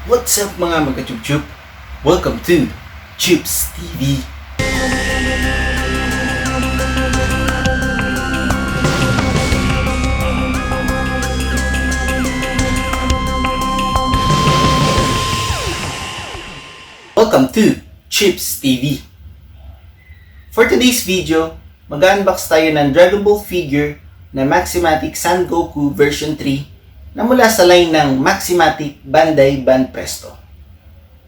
What's up mga magka-chup-chup? Welcome to Chups TV. Welcome to Chups TV. For today's video, mag-unbox tayo ng Dragonball figure na Maximatic Son Goku version 3 na mula sa line ng Maximatic Bandai BANPRESTO.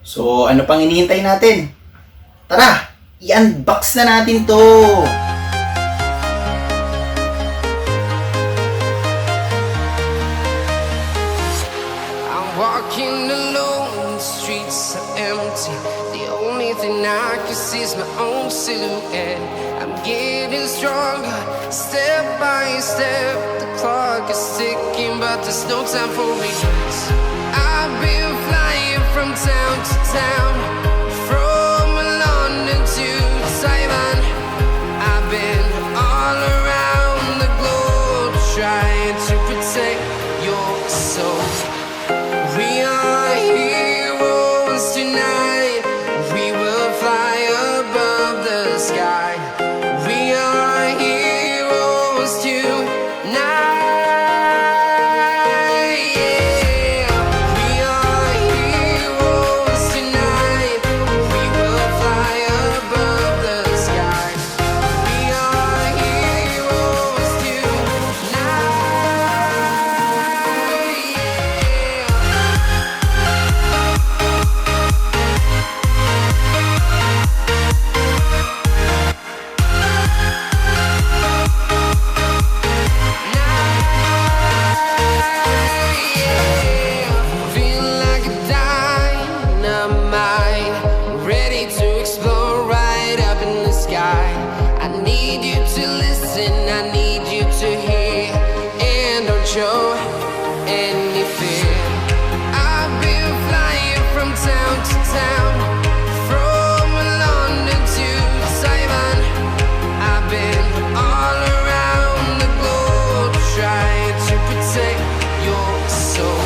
So, ano pang hinihintay natin? Tara, i-unbox na natin to! I'm walking alone, the streets are empty. The only thing I can see is my own silhouette. I'm getting stronger, step by step. The clock is ticking, but there's no time for regrets. I've been flying from town to town, from London to Taiwan. I've been all around the globe, trying to protect your soul. We are heroes tonight. We will fly above the sky. We are heroes tonight. Yeah. We are heroes tonight. We will fly above the sky. We are heroes tonight. Feel like a dynamite, ready to explode right up in the sky. I need you to listen, I need you to hear, and don't show any fear. I've been flying from town to town, from London to Taiwan. I've been all around the globe, trying to protect your soul.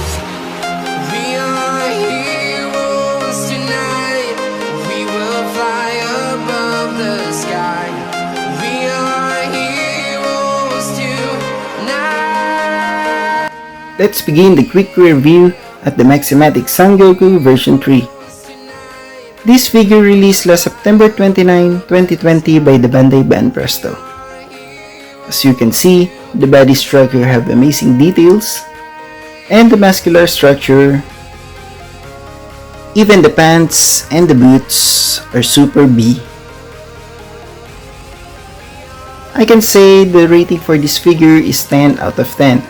We are heroes tonight. We will fly above the sky. We are heroes tonight. Let's begin the quick review at the Maximatic Son Goku version 3. This figure released last September 29, 2020 by the Bandai BANPRESTO. As you can see, the body structure have amazing details, and the muscular structure, even the pants and the boots are super B. I can say the rating for this figure is 10 out of 10.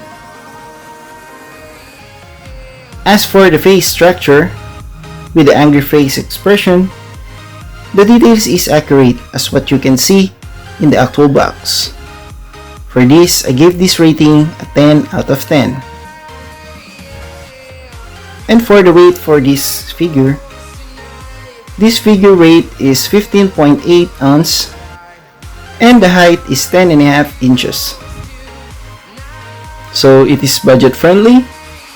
As for the face structure, with the angry face expression, the details is accurate as what you can see in the actual box. For this, I give this rating a 10 out of 10. And for the weight for this figure weight is 15.8 ounce and the height is 10.5 inches. So it is budget friendly?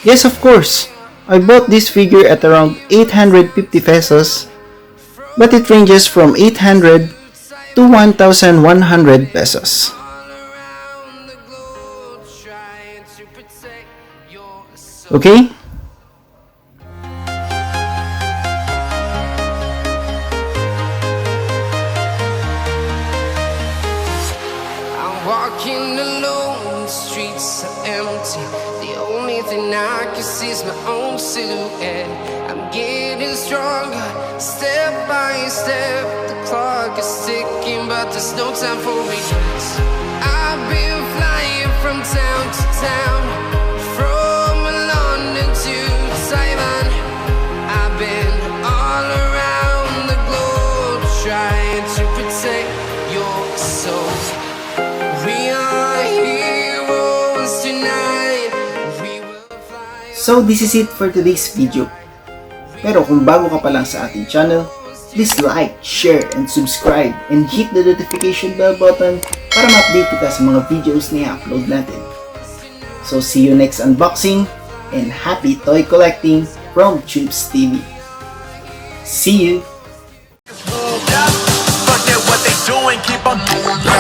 Yes, of course. I bought this figure at around 850 pesos, but it ranges from 800 to 1,100 pesos. Okay? I'm walking alone, the streets are empty. The only thing I can see is my own silhouette. I'm getting stronger, step by step. The clock is ticking, but there's no time for regrets. I've been flying from town to town, from London to Taiwan. I've been all around the globe, trying to protect your soul. We are heroes tonight. We will fly. So this is it for today's video. Pero kung bago ka pa lang sa ating channel, please like, share, and subscribe, and hit the notification bell button para ma-update ka sa mga videos na i-upload natin. So see you next unboxing, and happy toy collecting from Chips TV. See you! Fuck that, what they doing, keep on doing.